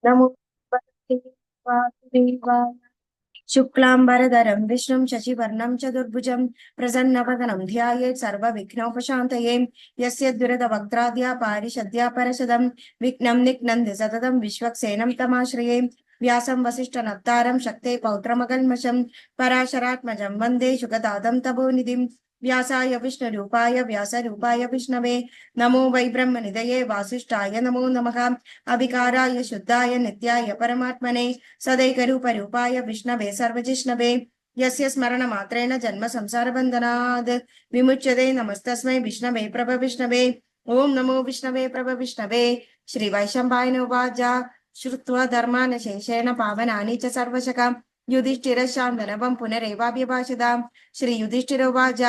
नमो भगवते वासुदेवाय। शुक्लांबरधरं विष्णुं शशिवर्णं चतुर्भुजं प्रसन्नवदनं ध्यायेत् सर्वविघ्नोपशान्तये। यस्य दुरितवक्त्राद्या पारिषद्या परशदं विघ्नं निघ्नन्ति सततं विश्वक्सेनं तमाश्रये। व्यासं वसिष्ठनप्तारं शक्ते पौत्रमकल्मषं पराशरात्मजं वन्दे शुकतादं तपोनिधिं। व्यासाय विष्णुरूपाय व्यासरूपाय विष्णवे नमो वै ब्रह्मनिधये वासिष्ठाय नमो नमः। अविकाराय शुद्धाय नित्याय परमात्मने सदैकरूपरूपाय विष्णवे सर्वजिष्णवे यस्य स्मरणमात्रेण जन्म संसारबन्धनात् विमुच्यते। नमस्तस्मै विष्णवे प्रभ विष्णवे। ओम नमो विष्णवे प्रभ विष्णवे। श्रीवैशम्पायन उवाच श्रुत्वा धर्मान् शेषेण पावनानि च सर्वशः युधिष्ठिरशान्तनवं पुनरेवाभ्यभाषताम्। श्रीयुधिष्ठिर उवाच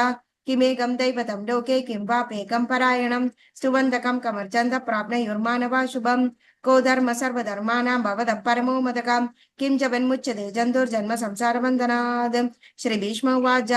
किमेकं दैवतं लोके किं वाप्येकं परायणं स्तुवन्तकं कमर्चन्त प्राप्नुयुर्मानवा शुभम्। को धर्म सर्वधर्माणां भवतः परमो मदकां किं च वन्मुच्यते जन्तुर्जन्म संसारबन्धनात्। श्री भीष्म उवाच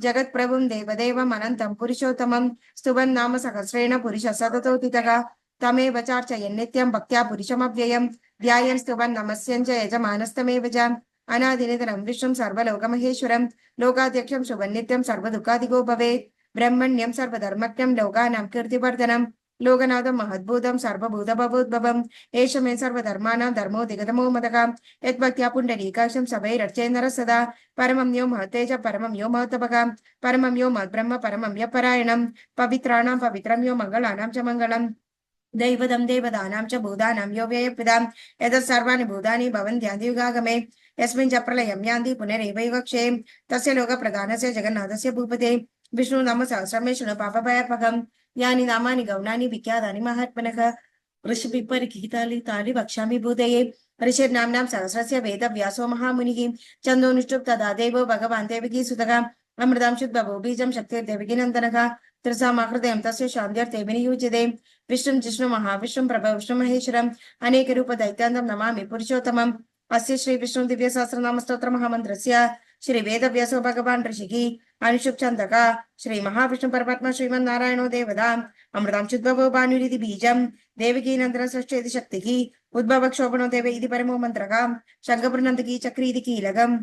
जगत्प्रभुं देवदेवम् अनन्तं पुरुषोत्तमं स्तुवन्नाम सहस्रेण पुरुषः सततोदितः तमेव चार्चयन् नित्यं भक्त्या पुरुषमव्ययम् ध्यायन् स्तुवन् नमस्यञ्च यजमानस्तमेव च अनादिनिधनं विष्णुं सर्वलोकमहेश्वरं लोकाध्यक्षं शुभन्नित्यं सर्वदुःखादिगो भवेत् ब्रह्मण्यं सर्वधर्मज्ञं लोकानां कीर्तिवर्धनम् लोकनाथं महद्भूतं सर्वभूतभवोद्भवम् एष मे सर्वधर्माणां धर्मोऽधिगतमो मदः यद्भक्त्या पुण्डरीकाक्षं सभैरर्चेत् नरः सदा परमं यो महत्तेज परमं यो महत्तपः परमं यो महद्ब्रह्म परमं यः परायणं पवित्राणां पवित्रं यो मङ्गलानां च मङ्गलम् दैवतं देवतानां च भूतानां यो व्ययप्रदां यतः सर्वाणि भूतानि भवन्त्यादियुगागमे यस्मिन् च प्रलयं यान्ति पुनरेवैव क्षयम् तस्य लोकप्रधानस्य जगन्नाथस्य भूपते विष्णु नाम सहस्रमे शृणु पापभयापकम् यानि नामानि गौणानि विख्यातानि महात्मनः ऋषिभिः तानि वक्ष्यामि भूतये ऋषिर्नाम्नां सहस्रस्य वेदव्यासो महामुनिः छन्दोनुष्टुप् तदा देवो भगवान् देवकी सुतः अमृतां शुद्धबो बीजं शक्तिर्देवकी नन्दनः त्रिसामाकृतयं तस्य शान्त्यर्थे विनियुज्यते विष्णुं जिष्णु महाविष्णुं प्रभ विष्णु महेश्वरम् अनेकरूप दैत्यान्तं नमामि पुरुषोत्तमम्। अस्य श्री विष्णु दिव्य सहस्रनाम स्तोत्र महामन्त्रस्य श्री वेदव्यासो भगवान् ऋषिः अनुषुप् छन्दः श्री महाविष्णु परमात्मा श्रीमन्नारायणो देवताम् अमृतां शुद्धबो भानुरिति बीजं देवकी नन्दन सृष्टेति शक्तिः उद्भव क्षोभणो देव इति परमो मन्त्रः शङ्खपुरनन्दकी चक्री इति कीलकम्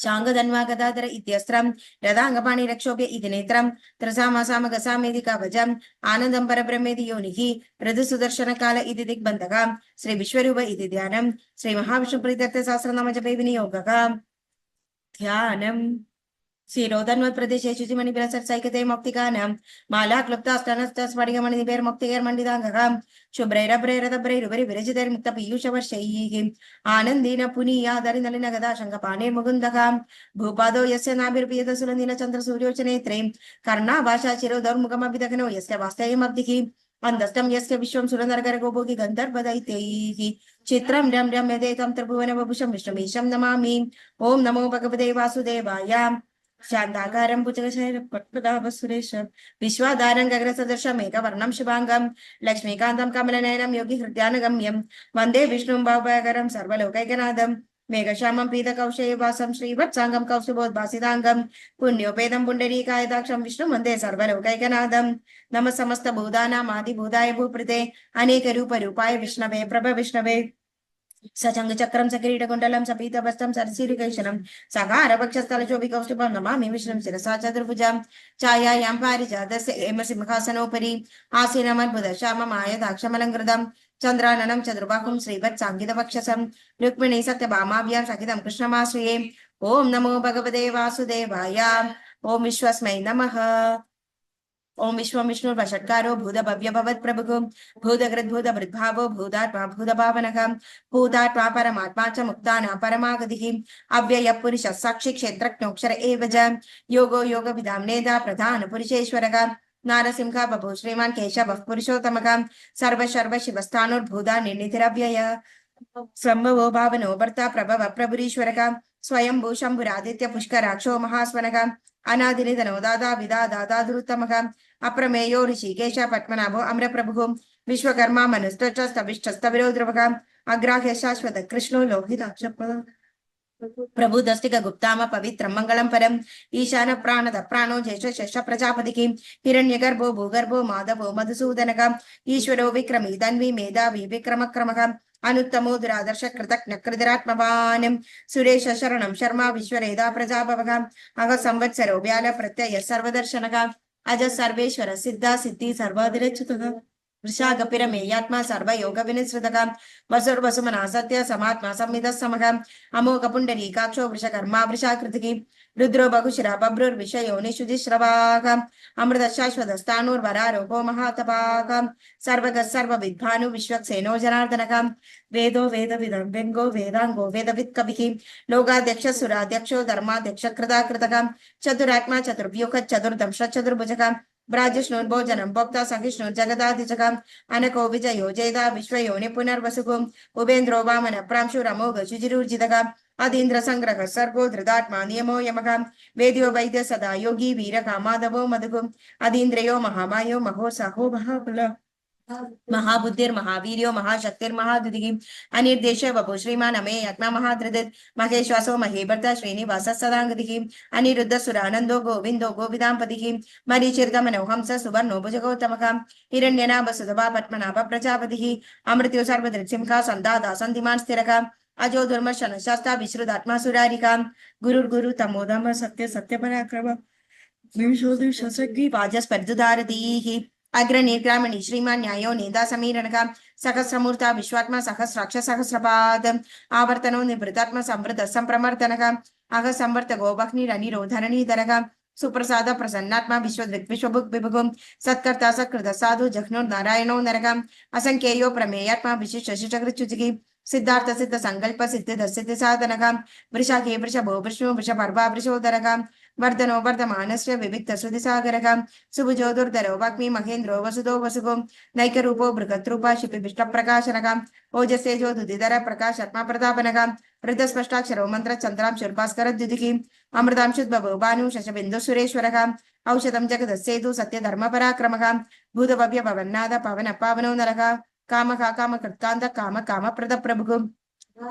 शाङ्गधन्वा गदाधर इत्यस्त्रं रथाङ्गपाणि रक्षोभ्य इति नेत्रं त्रसामासामगसामेति कवचम् आनन्दं परब्रह्मेति योनिः ऋतुसुदर्शनकाल इति दिग्बन्धः श्री विश्वरूप इति ध्यानं श्री महाविष्णुप्रीत्यर्थ सहस्रनाम जपे विनियोगः ध्यानम् शिरोधन्वत्प्रदेशे शुचिमणिभिरसैकते मौक्तिकानां माला क्लुप्तास्तनस्तस्फटिकमणिभिर्मुक्तिकैर्मण्डिताङ्गः शुभ्रैरभ्रैरतभ्रैरुपरिविरजितैर्मुक्तपीयूषवर्षैः आनन्देन पुनीयादरिनलिनगदा शङ्खपाणिर्मुकुन्दः भूपादो यस्य नाभिर्पियतसुरनिलचन्द्रसूर्योचनेत्रे कर्णाभाषा चिरोदौर्मुखमभिदग्नो यस्य वास्तव्यमब्धिः अन्धस्तं यस्य विश्वं सुरनरगरगोभोगि गन्धर्वदैत्यैः चित्रं रम्यं यदेतं त्रिभुवनवभूषं विष्णुमीशं नमामि। ओं नमो भगवते वासुदेवाय। शान्ताकारं भुजगशयनपद्मनाभं सुरेशं विश्वाधारं गगनसदृशं मेघवर्णं शुभाङ्गं लक्ष्मीकान्तं कमलनयनं योगिहृद्यानगम्यं वन्दे विष्णुं भवभयकरं सर्वलोकैकनाथं मेघश्यामं पीतकौशेयवासं श्रीवत्साङ्गं कौस्तुभोद्भासिताङ्गं पुण्योपेदं पुण्डरीकायदाक्षं विष्णुं वन्दे सर्वलोकैकनाथं नमः समस्तभूतानाम् आदिभूताय भूपृते अनेकरूपरूपाय विष्णवे प्रभ विष्णवे सचंगचक्रं सकिरीटकुण्डलं सपीतवस्त्रं सरसीरुकैशनं सकारवक्षस्थलशोभिकौस्तुभं नमामि विष्णुं शिरसा चतुर्भुजां छायायां पारिजातस्य हेमसिंहासनोपरि आसीनमद्भुतश्याममायदाक्षमलङ्कृतं चन्द्राननं चतुर्बाहुं श्रीवत्साङ्गितवक्षसं रुक्मिणी सत्यभामाभ्यां सहितं कृष्णमाश्रये। ॐ नमो भगवते वासुदेवाय। ॐ विश्वस्मै नमः। ओम विश्वं विष्णुर्वषट्कारो भूत भव्य भवत् प्रभुः भूतकृद्भूत भृद्भावो भूतात्मा भूतभावनः भूतात्मा परमात्मा च मुक्तानां परमागतिः अव्ययः पुरुषः साक्षी क्षेत्रज्ञोऽक्षर एव च योगो योगविदां नेता प्रधान पुरुषेश्वरः नारसिंह बभू श्रीमान् केशवः पुरुषोत्तमः सर्व शिवस्थानुर्भूता निर्निधिरव्ययः सम्भवो भावनो भर्ता प्रभव प्रभुरीश्वरः स्वयंभू शम्भुरादित्य पुष्कराक्षो महास्वनः अनादिनिधनो दादा विदा दुरुत्तमः अप्रमेयो ऋषिकेश पद्मनाभो अम्रप्रभुः विश्वकर्मा मनुष्टस्तविष्टस्तविरो ध्रुवः अग्राह्य शाश्वत कृष्णो लोहिताक्ष प्रभु दस्तिक गुप्ताम पवित्रं मंगलम परम ईशान प्राणद प्राणो ज्येष्ठ शश प्रजापति हिरण्यगर्भो भूगर्भो माधवो मधुसूदनक ईश्वरो विक्रमी धन्वी मेधावी विक्रम क्रमः अनुत्तमो दुरादर्श कृतज्ञ कृतिरात्मवान् सुरेश शरणं शर्मा विश्वरेदा प्रजाभवः अग संवत्सरो व्याल प्रत्यय सर्वदर्शनः अज सर्वेश्वर सिद्धा सिद्धि सर्वाधिरच्युतः वृषागपिरमेयात्मा सर्वयोग विनिसृतः वसुर्वसुमना सत्य समात्मा संविद समः अमोघ पुण्डरीकाक्षो वृषकर्मा वृषाकृतिः रुद्रो बहुशिरा बभ्रुर्विषयो निषुधिश्रवाः अमृत शाश्वतस्तानुर्वरारोहो महातपाः सर्वगः सर्वविद्भानु विश्वक्सेनो जनार्दनः वेदो वेदविदं व्यङ्गो वेदाङ्गो वेदवित् कविः लोकाध्यक्ष सुराध्यक्षो धर्माध्यक्ष कृताकृतः चतुरात्मा चतुर्व्यूह चतुर्दंश चतुर्भुजः भोजनम भोक्ता सहिष्णु जगदाधिजगम अनको विजयो जयदा विश्वयोनि पुनर्वसुगुम उपेन्द्रो वामन प्रांशुरमोघ शुचिरुर्जितः अधीन्द्र संग्रह सर्गो धृतात्मा नियमो यमः वेद्यो वैद्य सदा योगी वीरः माधवो मधुगुम अधीन्द्रयो महामायो महोत्साहो महाबल महाबुद्धिर्महावीर्यो महाशक्तिर्महादुदिः अनिर्देश वपु श्रीमान् अमे आत्मा महाधृदित् महेश्वासो महेभर्ता श्रीनिवास सदाङ्गतिः अनिरुद्ध सुरानन्दो गोविन्दो गोविदाम्पतिः मरीचिर्गमनो हंस सुवर्णो भुजगौतमः हिरण्यनाभ सुधवा पद्मनाभ प्रजापतिः अमृत्यो सर्वदृक्सिंहा सन्दाता सन्धिमान् स्थिरः अजो दुर्मर्शन शास्ता विश्रुतात्मा सुरारिका गुरुर्गुरु तमोदम सत्य सत्य पराक्रम वाजस्पर्धुधारतीः अग्रनिर्ग्रामणि श्रीमान न्यायो नेदा समीरणः सहस्रमूर्ता विश्वात्मा सहस्राक्ष सहस्रपाद आवर्तनो निवृतात्मा संवृत संप्रमर्दनः अह संवर्तको वह्निरनिरोधरणीधरः सुप्रसाद प्रसन्नात्मा विश्वदृक् विश्वभुक् विभुगुं सत्कर्ता सत्कृत साधु जघ्नुर्नारायणो नरः असंख्येयो प्रमेयात्मा विशिष्ट शिष्टकृच्युचिः सिद्धार्थ सिद्ध संकल्प सिद्ध सिद्धि साधनः वृषाखे वृषभो विष्णु वृषपर्वा वृषोदरः वर्धनो वर्धमानस्य विविक्त श्रुतिसागरः सुभुजो दुर्धरो वाग्मी महेन्द्रो वसुदो वसुगो नैकरूपो बृहद्रूपा शिपि विष्टप्रकाशनः ओजस्तेजो दुदिधर प्रकाशात्मा प्रतापनः वृद्धस्पष्टाक्षरो मंत्र चन्द्रांशुर्भास्कर द्युतिः अमृतांशुद्भवो भानु शशबिन्दु सुरेश्वरः औषधं जगदस्सेतु सत्यधर्म पराक्रमः भूतभव्य भवन्नाद पवन पावनो नरः काम कृत्कांत काम काम प्रद प्रभु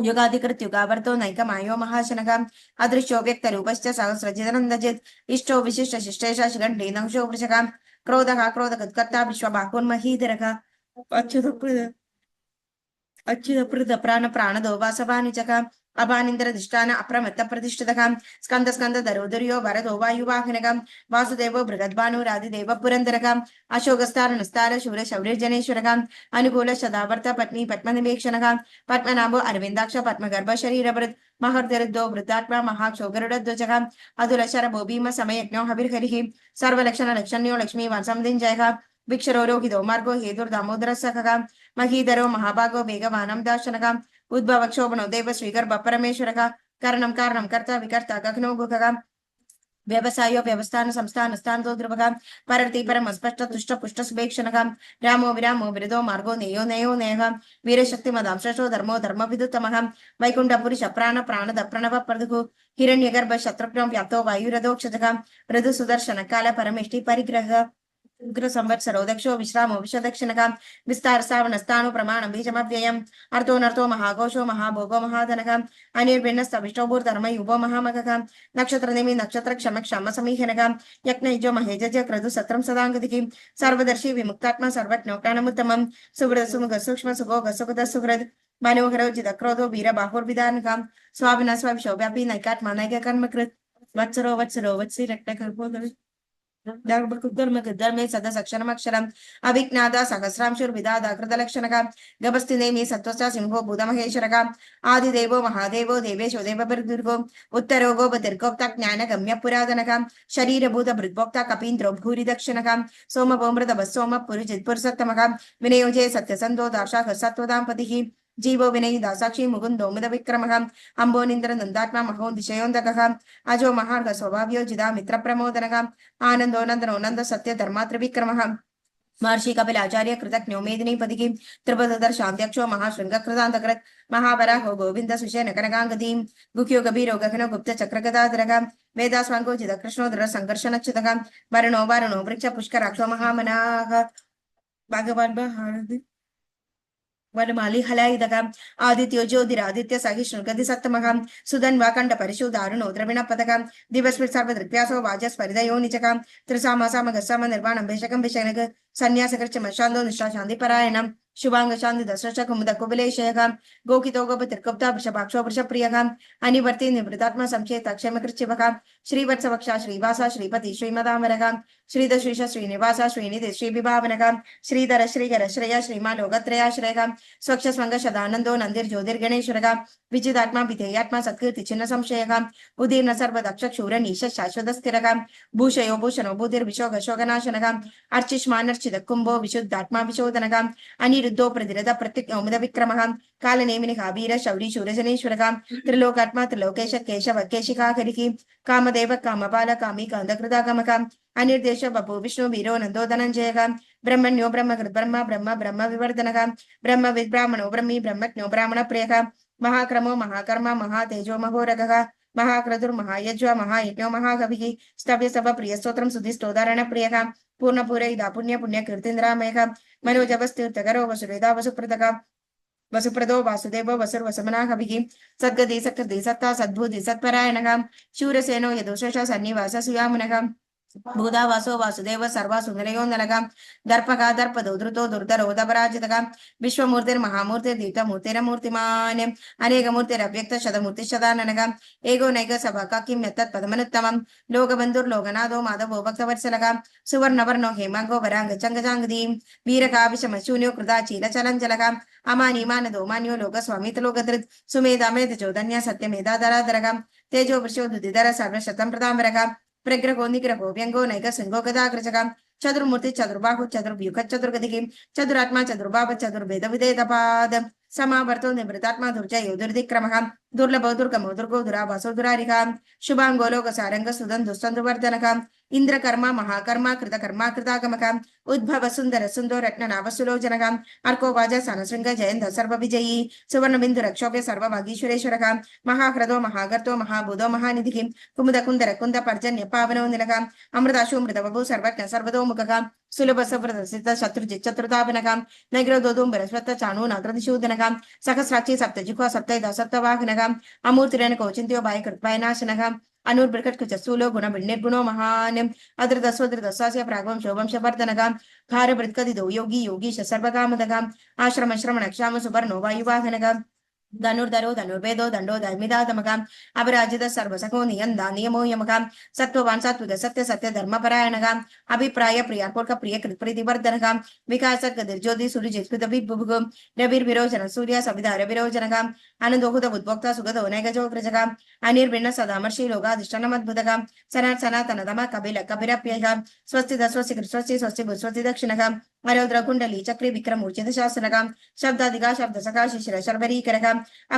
युगाधिकृत युगावर्तो नैकमायो महाशनः अदृश्यो व्यक्त रूपश्च सहस्रजिदनन्दजित् इष्टो विशिष्ट शिष्टेश शिखण्डी नंशो वृषः क्रोधः क्रोधकृत्कर्ता विश्वबाहुर्महीधरः अच्युत प्राण प्राणदो वासवानुजः अभानिन्द्र दिष्टान अप्रमत्त प्रतिष्ठितः स्कंद स्कंद धरोधर्यो वरदो वायुवाहनः वासुदेवो बृहद्भानुरादिदेव पुरन्दरः अशोकस्तार नुस्तार शूर शौर्यजनेश्वरः अनुकूल शदावर्त पत्नी पद्मनिवेक्षणः पद्मनाभो अरविन्दाक्ष पद्मगर्भ शरीरभृत् महर्दरिद्दो वृद्धात्मा महाक्षोगरुडध्वजः अधुलशरभो भीम समयज्ञो हविर्हरिः सर्वलक्षण लक्षण्यो लक्ष्मीवान् समदिञ्जयः भिक्षरो रोहितो मार्गो हेतुर्दामोदर सखः महीधरो महाभागो वेगवानं दाशनः उद्भव क्षोभनो देव श्रीगर्भ परमेश्वरः करणं कारणं कर्ता विकर्ता गगनो गुहः व्यवसायो व्यवस्थान संस्थान स्थानो ध्रुवः परर्ति परम स्पष्ट तुष्ट पुष्ट सुभेक्षणः रामो विरामो विरदो मार्गो नेयो नेयो नेयः वीरशक्तिमदां श्रेष्ठो धर्मो धर्म विदुत्तमः वैकुण्ठपुरुष प्राण प्राणद प्रणव प्रदुः हिरण्यगर्भ शत्रुघ्नो व्याप्तो वायुरदोक्षजः मृदु सुदर्शन काल परमेष्टि परिग्रहः उग्र संवत्सरो दक्षो विश्रामो विश्वदक्षिणः विस्तार सावण स्थानो प्रमाणं बीजमव्ययम् अर्थो नर्थो महाघोषो महाभोगो महाधनः अनिर्भिन्नस्तविष्टो भूर्धर्म युवो महामगः नक्षत्र निमि नक्षत्र क्षम क्षम समीहनः यज्ञयुजो महेजज क्रतु सत्रं सदाङ्गतिः सर्वदर्शी विमुक्तात्मा सर्वज्ञो ज्ञानमुत्तमं सुहृद सुमुख सूक्ष्म सुगो सुखद सुहृद मनोहरो जिदक्रोधो वीर बाहुर्विधानः स्वाभिना स्वाभिशोव्यापी नैकात्मा नैककर्मकृत् वत्सरो वत्सरो वत्सी रक्तकल्पोदवि धर्मे सदसक्षरमक्षरम् अभिज्ञाता सहस्रांशुर्विदादा कृतलक्षणः गभस्ति नेमि सत्त्वस्य सिंहो बुधमहेश्वरः आदिदेवो महादेवो देवेशो देवभिर्दुर्गो उत्तरो गोपतिर्गोप्ता ज्ञानगम्य पुरातनः शरीरभूत भृद्भोक्ता कपीन्द्रो भूरि दक्षिणः सोमभोमृतभः सोम पुरुजित् पुरुषोत्तमः विनयोजे सत्यसन्धो दार्शाः सत्त्वदाम्पतिः जीवो विनयी दासाक्षी मुकुंदो मुद विक्रमः अंबोनिंद्र नंदात्मा महोदिशयोन्दकः अजो महार्घ स्वभाव्यो जिदा मित्र प्रमोदनः आनंदो नंदनो नंद सत्य धर्मात्र विक्रमः महर्षि कपिल आचार्य कृतज्ञो मेदिनी पदिकी त्रिपदर शांत्यक्षो महाशृंग कृतांतकृत महावराहो गोविंद सुषेण कनकांगतीं गुख्यो गभीरो गगनो गुप्त चक्र गदाधरः वेदास्वांगो जिद कृष्णो दृढ़ संघर्षनच्युतः वरुणो वारुणो वृक्ष पुष्कराक्षो महामनाः भगवान भारती वनमाली हलायुधः आदित्यो ज्योतिरादित्य सहिष्णु गति सत्तमः सुधन्वा कंठ परिशुधारुणो द्रविण पदकः दिवस्मित् सर्वदृक्व्यासो वाजस्परिदयो निचकः त्रिसाम सामगस्साम निर्वाणं भेषकं विषयनः सन्यासकृच्च मशान्दो निष्ठा शान्तिपरायणम् शुभांग शांति दशरथ कुमुद कुबलेशयः गोकितो गोपतिर्गुप्ता वृषभाक्षो वृषप्रियः अनिवर्ति निवृतात्मा संचेत क्षमकृच्छिवः श्रीवत्सवक्षा श्रीवासा श्रीपति श्रीमदामरः श्रीदश्रीश श्रीनिवास श्रीनिधि श्रीविभावनः श्रीधर श्रीकर श्रेय श्रीमालोकत्रयाश्रयः स्वच्छ स्वंग सदानंदो नंदिर्ज्योतिर्गणेश्वरः विजितात्मा विधेयात्मा सत्कीर्ति चिन्ह संशयः उदीर्न सर्वदक्ष शूर नीश शाश्वत स्थिरः भूषयो भूषणो बुधिर्विशोक शोकनाशनः अर्चिष्मानर्चित कुंभो विशुद्धात्मा विशोधनः अनिरुद्धो प्रतिरथ प्रत्युग्नोमुद विक्रमः कालनेमिनिः वीर शौरी शूरजनेश्वरः त्रिलोकात्मा त्रिलोकेश केशव केशिकाकरिः कामदेव कामपाल कामी कांदकृतागमः अनिर्देश बभू विष्णु वीरो नंदो धनंजयः ब्रह्मण्यो ब्रह्मकृत् ब्रह्म ब्रह्म ब्रह्म विवर्धनः ब्रह्म विद्ब्राह्मणो ब्रह्मी ब्रह्मज्ञो ब्राह्मण प्रियः महाक्रमो महाकर्म महातेजो महोरगः महाक्रतुर्महायज्वा महायज्ञो महाकविः स्तव्य सभ प्रिय स्तोत्रम सुधिष्टोदारण प्रियः पूर्ण पूरयिता पुण्य पुण्य कीर्तिन्द्रामयः मनोजवस्तीर्थकरो वसुरेदा वसुप्रदः वसुप्रदो वासुदेवो वसुर्वसमना कविः सद्गति सत्कृति सत्ता सद्भूति सत्परायणः शूरसेनो यदुषश सन्निवास सुयामुनः भूदा वासो वासुदेव सर्वा सुंदरयो नरगा दर्पका दर्पदो धृतो दुर्धरो दपराजितगा विश्वमूर्तिर्महामूर्तिर्दीप्तमूर्तिरमूर्तिमान् अनेकमूर्तिरव्यक्त शतमूर्ति शताननगा एगो नैक सभा किं यत्तत् पदमनुत्तमं लोकबन्धुर्लोकनाथो माधवो भक्तवत्सलगा सुवर्णवर्णो हेमांगो वरांग चंगजांगदी वीरकाविशमशून्यो कृताचील चलञ्चलगा अमानी मानदो मान्यो लोकस्वामित लोकधृत् सुमेधामेध चोदन्या सत्यमेधाधराधरगा तेजो वृषो दुदिधर सर्वशतं प्रतांबरगा प्रग्रहो निग्रहो व्यंगो नैक सिंहो गदाग्रजगा चतुर्मूर्ति चतुर्बाहु चतुर्व्यूह चतुर्गतिः चतुरात्मा चतुर्भाव चतुर्भेद विदेतपाद समावर्तो निवृतात्मा दुर्जयो दुर्दिक्रमः दुर्लभो दुर्गमो दुर्गो दुराभासो दुरारिः शुभांगो लोकसारंग सुदन् दुस्तन्दुवर्धनः इंद्रकर्मा महाकर्मा कृतकर्मा कृतागमः उद्भव सुंदर सुंदो रत्ननाभ सुलोचनः अर्को वाज सनशृंग जयंत सर्वविजयी सुवर्णबिंदु रक्षोभ्य सर्वभागीश्वरेश्वरः महाह्रदो महागर्तो महाभूतो महानिधिः कुमुद कुंदर कुंद पर्जन्य पावनो निलः अमृताशु मृतवभू सर्वज्ञ सर्वतोमुखः सुलभ सव्रतसिद्ध शत्रुजित् चतुर्तापनः नैग्रदोदुम्बर स्वत्त चाणू नाद्रदिशूदनः सहस्राक्षी सप्तजिह्वा सप्तैध सप्तवाहनः अमूर्तिरेणको चिन्त्यो भयकृत्भयनाशनः अनुर्बृहत्कुचस्थूलो गुणभिर्निर्गुणो महान् अधृतस्वधृतस्वास्य प्राग्वं शोभंशवर्धनः भारभृत्कदितो योगी योगीश सर्वकामदः आश्रम श्रवण क्षाम सुवर्णो वायुवाहनः धनुर्धरो धनुर्वेदो दंडो धर्मिदातमः अपराजित सर्वसखो नियन्दा नियमो यमः सत्त्ववान् सात्विक सत्य सत्य धर्मपरायणः अभिप्राय प्रियार्कोर्क प्रिय कृत्प्रीतिवर्धनः विकास गतिर्ज्योति सुरजित्कृत विभुः रविर्विरोचन सूर्य सविता रविरोचनः आनन्दोहुत उद्भोक्ता सुगतो नैगजोग्रजः अनिर्भिन्न सदामर्षि लोकाधिष्ठानमद्भुतः सनातनतम कपिल कपिरप्ययः स्वस्तिद स्वस्ति स्वस्ति स्वस्ति स्वस्ति दक्षिणः अरौद्र कुंडली चक्री विक्रम ऊर्जित शासनः शब्दादिका शब्द सखा शिशिर शर्वरीकरः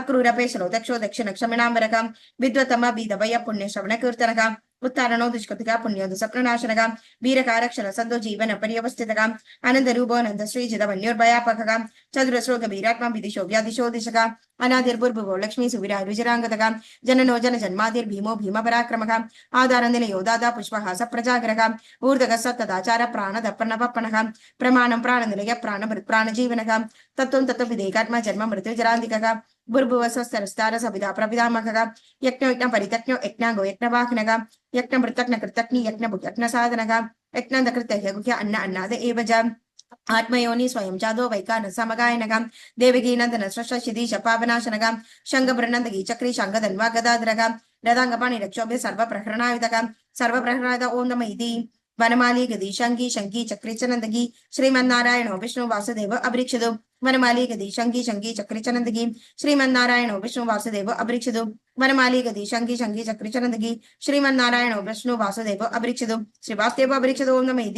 अक्रूरपेशलो दक्षो दक्षिण क्षमिणांबरः विद्वतम बीदभय पुण्य श्रवण कीर्तनः उत्तारणो दुष्कृतिका पुण्यो दुःस्वप्ननाशनः वीरकारक्षण सन्दो जीवन पर्यवस्थितः आनन्दरूपो नन्द श्रीजित वन्योर्भयापकः चतुरस्रो गभीरात्मा विदिशो व्यादिशो दिशः अनादिर्भुर्भुवो लक्ष्मी सुविरा रुचिरांगतः जननो जन जन्मादिर्भीमो भीम पराक्रमः आधारनिलयो दादा पुष्पहास प्रजागरः ऊर्धगः सत्तदाचार प्राणदर्पणपप्पणः प्रमाणं प्राणनिलय प्राणभृत् प्राणजीवनः तत्त्वं तत्त्वविदेकात्मा जन्म मृत्युजरान्तिकः भुर्भुव स्वस्तरस्तार सविधा प्रविधामकः यज्ञो यज्ञ परितज्ञो यज्ञांगो यज्ञवाहनः यज्ञ मृतज्ञ कृतज्ञ यज्ञ भुक्यज्ञ साधनः यज्ञ गुह्य अन्न अन्नाद एव च आत्मयोनि स्वयं चादो वैकान समगायनः देवकी नंदन सृष्ट शिदीश पावनाशनः शंग बृहनंदगी चक्री शंग धन्वा गदाधरः रदांगपाणि रक्षोभ्य सर्व प्रहरणायुधः सर्व प्रहरणायुध ओम नमः इति वनमाली गदी शंगी शंगी चक्री चनंदगी श्रीमन्नारायणो विष्णु वासुदेव अभृक्षतु वनमाली गदी शंगी शंगी चक्री चनंदगी श्रीमन्नारायणो विष्णु वासुदेव अभृक्षतु वनमाली गदी शंगी शंगी चक्री चनंदगी श्रीमन्नारायणो विष्णु वासुदेव अभृक्षतु श्रीवासुदेव अभृक्षतु ओम नमः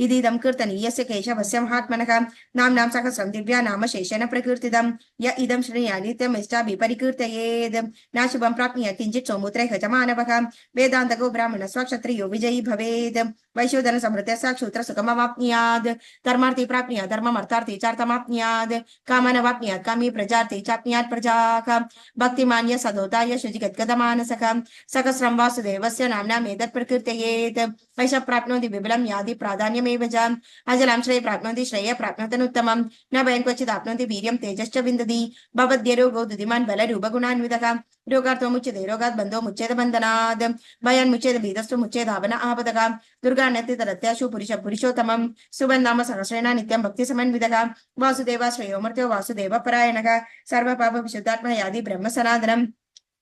इदीदं कीर्तनीयस्य केशवस्य महात्मनः नाम्नां सहस्रं दिव्या नाम शेषेण प्रकीर्तितं य इदं श्रेयानित्यमिष्टाभिपरिकीर्तयेत् नाशुभं प्राप्नुयात् किञ्चित् सौमुत्रैः च मानवः वेदान्तको ब्राह्मण स्वक्षत्रियो विजयी भवेत् वैशोधन समृद्ध साक्षूत्र सुखमवाप्नुयात् धर्मार्थी प्राप्नुयात् धर्ममर्थार्थी चार्थमाप्नुयात् कामनवाप्नुयात् कामी प्रजार्थी चाप्नुयात् प्रजाः भक्तिमान्य सदोताय शुचिगद्गदमानसकं सकस्रं वासुदेवस्य नाम्नाम् एतत् प्रकीर्तयेत् वैश प्राप्नोति विबलं यादि प्राधान्यमेव च अजलां श्रेय प्राप्नोति श्रेय प्राप्नोतनुत्तमं न भयं क्वचिदाप्नोति वीर्यं तेजश्च विन्दति भवद्यरोगो दुधिमान् बलरूपगुणान्वितः रोगार्थो मुच्यते रोगात् बन्धो मुच्येत बन्धनात् भयान् मुच्येत भीतस्तु मुच्येत आपन आपदः दुर्गान्यतितरत्याशु पुरुषोत्तमं सुबन्नाम सहस्रेण नित्यं भक्तिसमन्वितः वासुदेवा श्रेयोमर्त्यो वासुदेव परायणः सर्वपापविशुद्धात्मा यादि ब्रह्म सनातनम्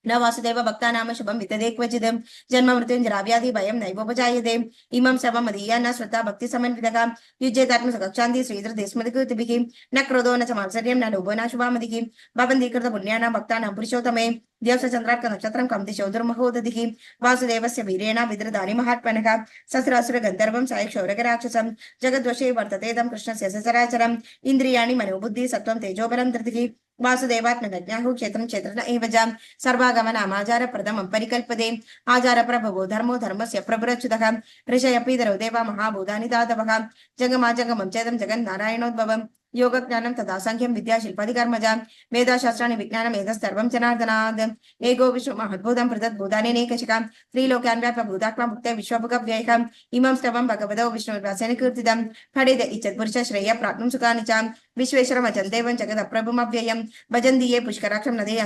न वासुदेव भक्तानाम शुभं वितदे क्वचित् जन्म मृत्युञ्जराव्याधि भयं नैवोपजायते इमं सर्वं मदीया न श्रद्धा भक्ति समन्वितः युज्येतात्मसुगक्षान्ति श्रीधृतिस्मृतिकृतिभिः न क्रोधो न च मात्सर्यं न लोभो न शुभामतिः भवन्ति कृतपुण्यानां भक्तानां पुरुषोत्तमे देवसचन्द्रार्क नक्षत्रं कं दिशो दुर्महोदधिः वासुदेवस्य वीरेण विदृधानि महात्मनः सस्रासुर गन्धर्वं सायक्षौरगराक्षसं जगद्वशे वर्तते तं कृष्णस्य सचराचरम् इन्द्रियाणि मनोबुद्धि सत्त्वं तेजोबलं धृतिः वासुदेवात्मज्ञाहु क्षेत्रं क्षेत्रज्ञ एव च सर्वागमनामाचारप्रथमं परिकल्पते आचारप्रभवो धर्मो धर्मस्य प्रभुरच्युतः ऋषयपीतरौ देवा महाभूतानि दातवः जगमाजगमं चेदं जगन्नारायणोद्भवम् योगज्ञानं तथा सांख्यं विद्या शिल्पादिकर्मजा वेदाशास्त्राणि विज्ञानम् एतत्सर्वं जनार्दनात् एको विश्वमहद्भुतं पृथद्भूतान्यनेकशिखां त्रिलोक्यान् व्याप्यभूतात्मा मुक्ते विश्वभुगव्ययः इमं स्तवं भगवतो विष्णुर्व्यासेन कीर्तितं फलित इच्छत्पुरुष श्रेय प्राप्नुं सुखानि च विश्वेश्वरमचं देवं जगदप्रभुमव्ययं भजन्ति ये पुष्कराक्षं नदे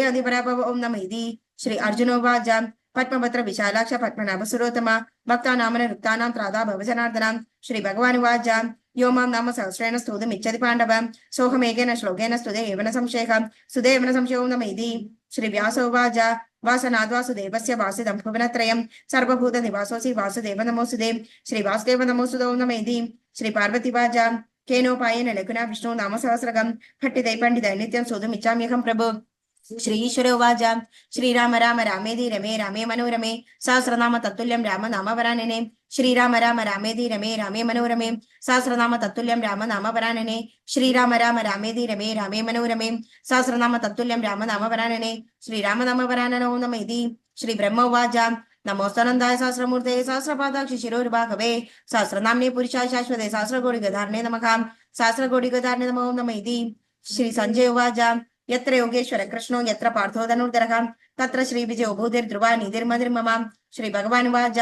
अधिपराभव ओं नमः इति श्री अर्जुनोवाच पद्मपत्र विशालाक्ष पद्मनाभ सुरोत्तमा भक्तानां रुक्तानां त्राता भवजनार्दनां श्री भगवानुवाच यो मां नाम सहस्रेण स्तोतुमिच्छति पाण्डव सोऽहमेकेन श्लोकेन स्तुते एव न संशयः सुते एव न संशयो नमः इति श्री व्यासोवाच वासनाद्वासुदेवस्य वासितं भुवनत्रयं सर्वभूतनिवासोऽसि वासुदेव नमोऽस्तुते श्री वासुदेव नमोऽस्तुते नमः इति श्री पार्वतीवाच केनोपायेन लघुना विष्णु नाम सहस्रकं पठितै पण्डितै नित्यं स्तोतुमिच्छाम्यहं प्रभु श्री ईश्वर उवाच श्रीराम राम रामेति रमे रामे मनोरमे सहस्रनाम तत्तुल्यं राम नाम वरानने श्रीराम राम रामेति रमे रामे मनोरमे सहस्रनाम तत्तुल्यं राम नाम वरानने श्रीराम राम रामेति रमे रामे मनोरमे सहस्रनाम तत्तुल्यं राम नाम वरानने श्रीराम नाम वराननो नमः इति श्री ब्रह्म उवाच नमोस्तनन्दाय सहस्रमूर्ते सहस्रपादाक्षि शिरोर्भागवे सहस्रनाम्ने पुरुषाय शाश्वते सहस्रकोटिगधार्णे नमः सहस्रकोटिगधार्णे नमो नमः इति श्री संजय उवाच यत्र योगेश्वर कृष्णो यत्र पार्थो धनुर्धरः तत्र श्री विजयो भूतिर्ध्रुवा निधिर्मधिर्मम श्री भगवानुवाच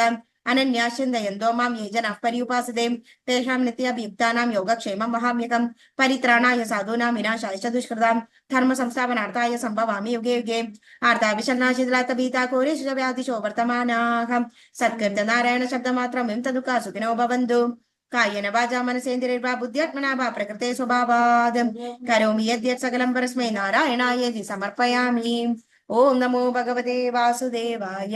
अनन्याश्चिन्तयन्तो मां ये जनाः पर्युपासते तेषां नित्याभियुक्तानां योगक्षेमं वहाम्यहं परित्राणाय साधूनां विनाशाय च दुष्कृतां धर्म संस्थापनार्थाय सम्भवामि युगे युगे आर्ताविषण्णाशिथिलातभीता कोरेषु व्याधिशो वर्तमानाः सत्कृतनारायण शब्दमात्रं विंतदुःखा सुखिनो भवन्तु कायेन वाचा मनसेन्द्रियैर्वा बुद्ध्यात्मना वा प्रकृते स्वभावात् करोमि यद्यत् सकलं परस्मै नारायणायेति समर्पयामि। ओम नमो भगवते वासुदेवाय।